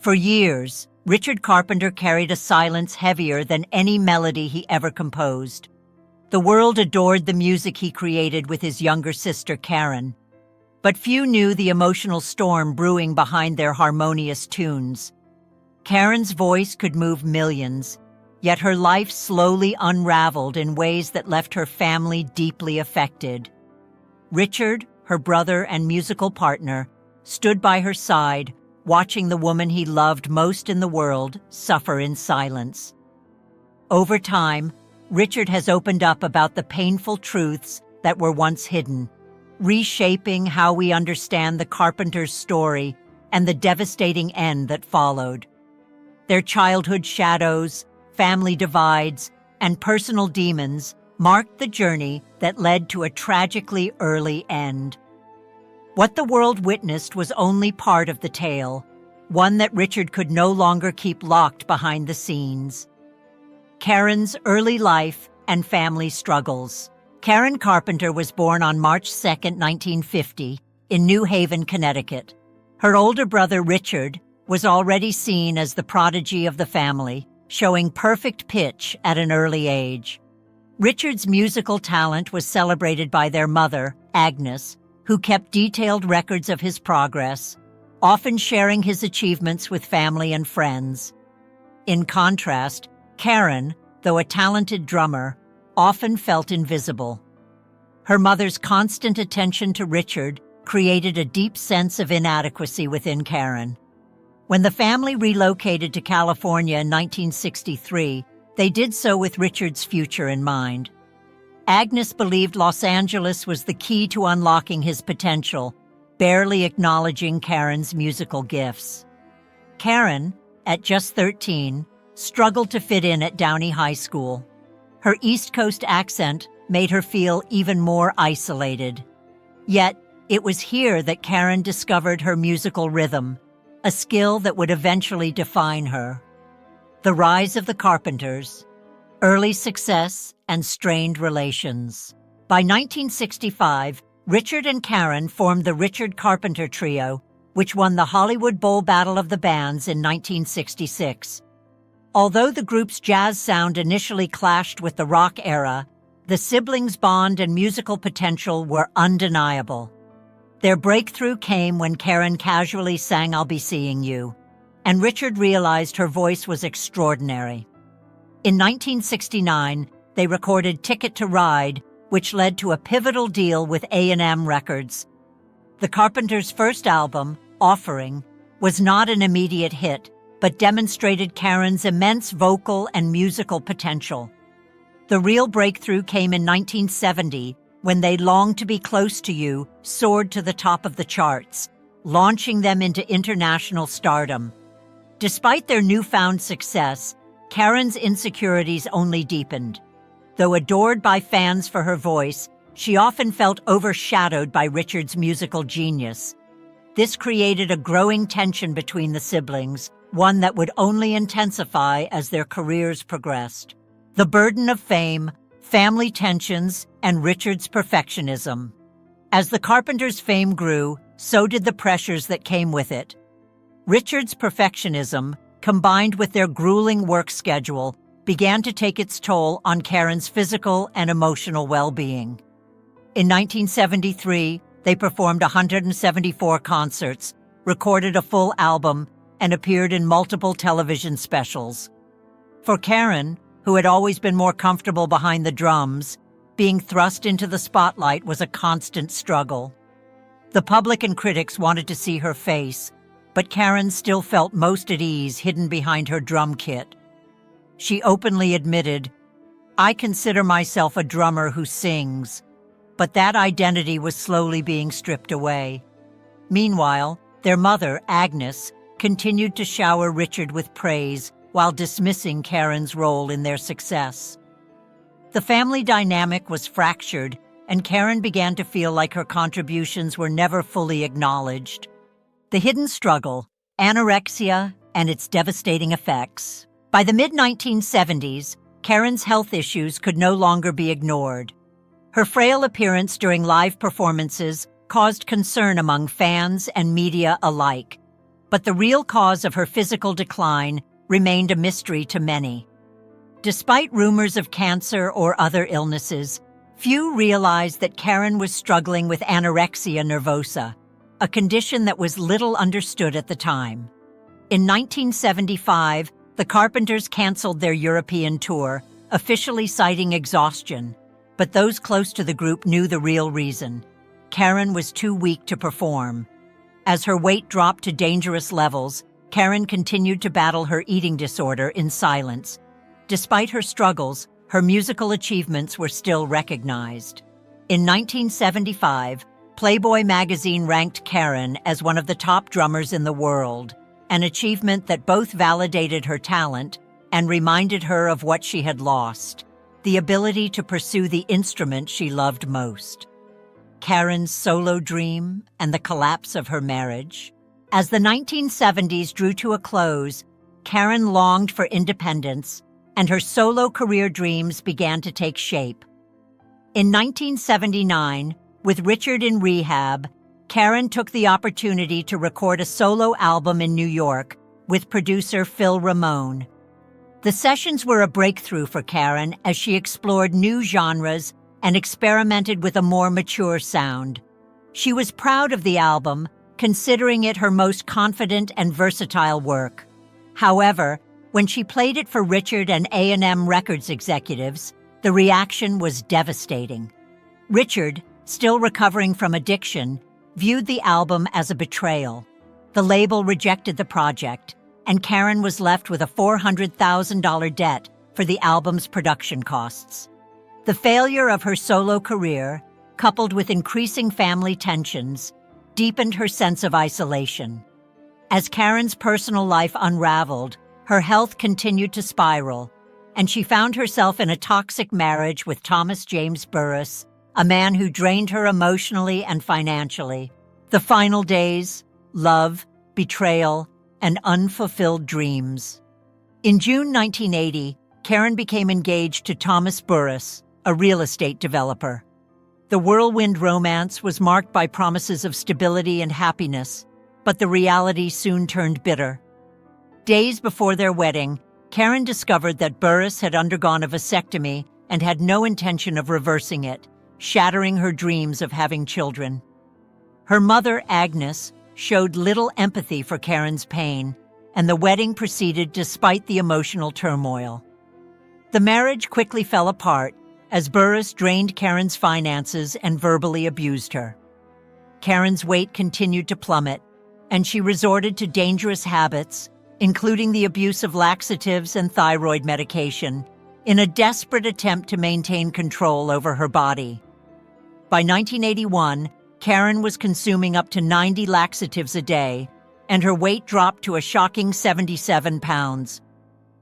For years, Richard Carpenter carried a silence heavier than any melody he ever composed. The world adored the music he created with his younger sister, Karen. But few knew the emotional storm brewing behind their harmonious tunes. Karen's voice could move millions, yet her life slowly unraveled in ways that left her family deeply affected. Richard, her brother and musical partner, stood by her side, watching the woman he loved most in the world suffer in silence. Over time, Richard has opened up about the painful truths that were once hidden, reshaping how we understand the Carpenters' story and the devastating end that followed. Their childhood shadows, family divides, and personal demons marked the journey that led to a tragically early end. What the world witnessed was only part of the tale, one that Richard could no longer keep locked behind the scenes. Karen's early life and family struggles. Karen Carpenter was born on March 2, 1950, in New Haven, Connecticut. Her older brother, Richard, was already seen as the prodigy of the family, showing perfect pitch at an early age. Richard's musical talent was celebrated by their mother, Agnes, who kept detailed records of his progress, often sharing his achievements with family and friends. In contrast, Karen, though a talented drummer, often felt invisible. Her mother's constant attention to Richard created a deep sense of inadequacy within Karen. When the family relocated to California in 1963, they did so with Richard's future in mind. Agnes believed Los Angeles was the key to unlocking his potential, barely acknowledging Karen's musical gifts. Karen, at just 13, struggled to fit in at Downey High School. Her East Coast accent made her feel even more isolated. Yet, it was here that Karen discovered her musical rhythm, a skill that would eventually define her. The rise of the Carpenters, early success, and strained relations. By 1965, Richard and Karen formed the Richard Carpenter Trio, which won the Hollywood Bowl Battle of the Bands in 1966. Although the group's jazz sound initially clashed with the rock era, the siblings' bond and musical potential were undeniable. Their breakthrough came when Karen casually sang "I'll Be Seeing You," and Richard realized her voice was extraordinary. In 1969, they recorded "Ticket to Ride," which led to a pivotal deal with A&M Records. The Carpenters' first album, Offering, was not an immediate hit, but demonstrated Karen's immense vocal and musical potential. The real breakthrough came in 1970, when They Long to Be Close to You soared to the top of the charts, launching them into international stardom. Despite their newfound success, Karen's insecurities only deepened. Though adored by fans for her voice, she often felt overshadowed by Richard's musical genius. This created a growing tension between the siblings, one that would only intensify as their careers progressed. The burden of fame, family tensions, and Richard's perfectionism. As the Carpenters' fame grew, so did the pressures that came with it. Richard's perfectionism, combined with their grueling work schedule, began to take its toll on Karen's physical and emotional well-being. In 1973, they performed 174 concerts, recorded a full album, and appeared in multiple television specials. For Karen, who had always been more comfortable behind the drums, being thrust into the spotlight was a constant struggle. The public and critics wanted to see her face, but Karen still felt most at ease hidden behind her drum kit. She openly admitted, "I consider myself a drummer who sings," but that identity was slowly being stripped away. Meanwhile, their mother, Agnes, continued to shower Richard with praise while dismissing Karen's role in their success. The family dynamic was fractured, and Karen began to feel like her contributions were never fully acknowledged. The hidden struggle, anorexia, and its devastating effects. By the mid-1970s, Karen's health issues could no longer be ignored. Her frail appearance during live performances caused concern among fans and media alike. But the real cause of her physical decline remained a mystery to many. Despite rumors of cancer or other illnesses, few realized that Karen was struggling with anorexia nervosa, a condition that was little understood at the time. In 1975, the Carpenters canceled their European tour, officially citing exhaustion, but those close to the group knew the real reason. Karen was too weak to perform. As her weight dropped to dangerous levels, Karen continued to battle her eating disorder in silence. Despite her struggles, her musical achievements were still recognized. In 1975, Playboy magazine ranked Karen as one of the top drummers in the world, an achievement that both validated her talent and reminded her of what she had lost, the ability to pursue the instrument she loved most. Karen's solo dream and the collapse of her marriage. As the 1970s drew to a close, Karen longed for independence, and her solo career dreams began to take shape. In 1979, with Richard in rehab, Karen took the opportunity to record a solo album in New York with producer Phil Ramone. The sessions were a breakthrough for Karen as she explored new genres and experimented with a more mature sound. She was proud of the album, considering it her most confident and versatile work. However, when she played it for Richard and A&M Records executives, the reaction was devastating. Richard, still recovering from addiction, viewed the album as a betrayal. The label rejected the project, and Karen was left with a $400,000 debt for the album's production costs. The failure of her solo career, coupled with increasing family tensions, deepened her sense of isolation. As Karen's personal life unraveled, her health continued to spiral, and she found herself in a toxic marriage with Thomas James Burris, a man who drained her emotionally and financially. The final days, love, betrayal, and unfulfilled dreams. In June 1980, Karen became engaged to Thomas Burris, a real estate developer. The whirlwind romance was marked by promises of stability and happiness, but the reality soon turned bitter. Days before their wedding, Karen discovered that Burris had undergone a vasectomy and had no intention of reversing it, shattering her dreams of having children. Her mother, Agnes, showed little empathy for Karen's pain, and the wedding proceeded despite the emotional turmoil. The marriage quickly fell apart as Burris drained Karen's finances and verbally abused her. Karen's weight continued to plummet, and she resorted to dangerous habits, including the abuse of laxatives and thyroid medication, in a desperate attempt to maintain control over her body. By 1981, Karen was consuming up to 90 laxatives a day, and her weight dropped to a shocking 77 pounds.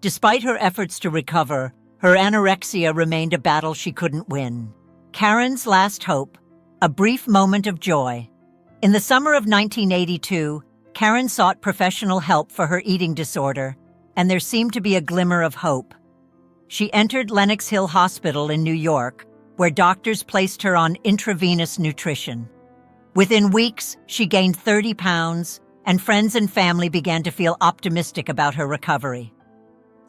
Despite her efforts to recover, her anorexia remained a battle she couldn't win. Karen's last hope, a brief moment of joy. In the summer of 1982, Karen sought professional help for her eating disorder, and there seemed to be a glimmer of hope. She entered Lenox Hill Hospital in New York, where doctors placed her on intravenous nutrition. Within weeks, she gained 30 pounds, and friends and family began to feel optimistic about her recovery.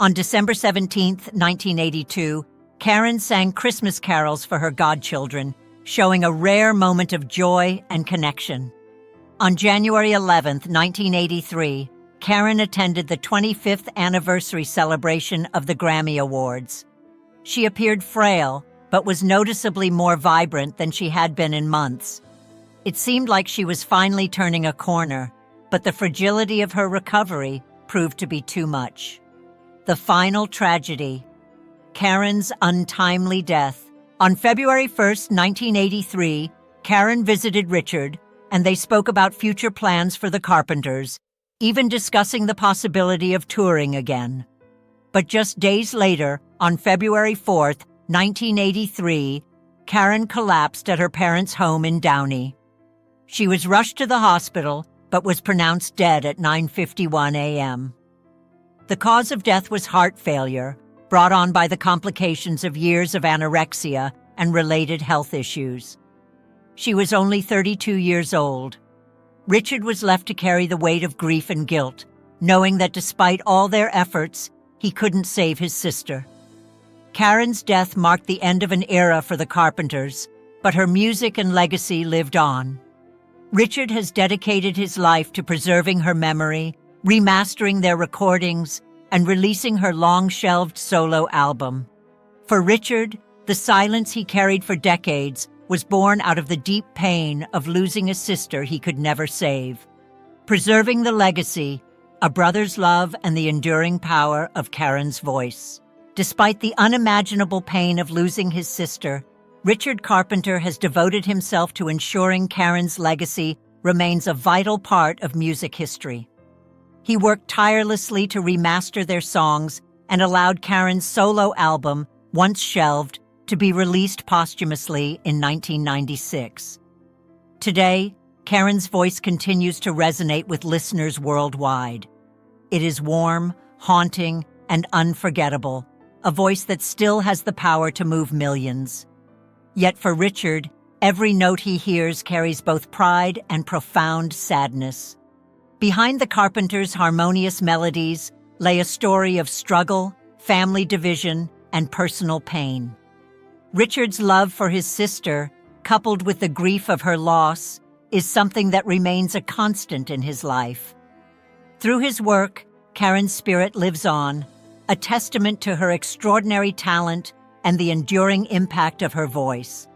On December 17, 1982, Karen sang Christmas carols for her godchildren, showing a rare moment of joy and connection. On January 11, 1983, Karen attended the 25th anniversary celebration of the Grammy Awards. She appeared frail, but was noticeably more vibrant than she had been in months. It seemed like she was finally turning a corner, but the fragility of her recovery proved to be too much. The final tragedy, Karen's untimely death. On February 1, 1983, Karen visited Richard, and they spoke about future plans for the Carpenters, even discussing the possibility of touring again. But just days later, on February 4, 1983, Karen collapsed at her parents' home in Downey. She was rushed to the hospital, but was pronounced dead at 9:51 a.m. The cause of death was heart failure, brought on by the complications of years of anorexia and related health issues. She was only 32 years old. Richard was left to carry the weight of grief and guilt, knowing that despite all their efforts, he couldn't save his sister. Karen's death marked the end of an era for the Carpenters, but her music and legacy lived on. Richard has dedicated his life to preserving her memory, remastering their recordings, and releasing her long-shelved solo album. For Richard, the silence he carried for decades was born out of the deep pain of losing a sister he could never save. Preserving the legacy, a brother's love, and the enduring power of Karen's voice. Despite the unimaginable pain of losing his sister, Richard Carpenter has devoted himself to ensuring Karen's legacy remains a vital part of music history. He worked tirelessly to remaster their songs and allowed Karen's solo album, once shelved, to be released posthumously in 1996. Today, Karen's voice continues to resonate with listeners worldwide. It is warm, haunting, and unforgettable, a voice that still has the power to move millions. Yet for Richard, every note he hears carries both pride and profound sadness. Behind the Carpenters' harmonious melodies lay a story of struggle, family division, and personal pain. Richard's love for his sister, coupled with the grief of her loss, is something that remains a constant in his life. Through his work, Karen's spirit lives on, a testament to her extraordinary talent and the enduring impact of her voice.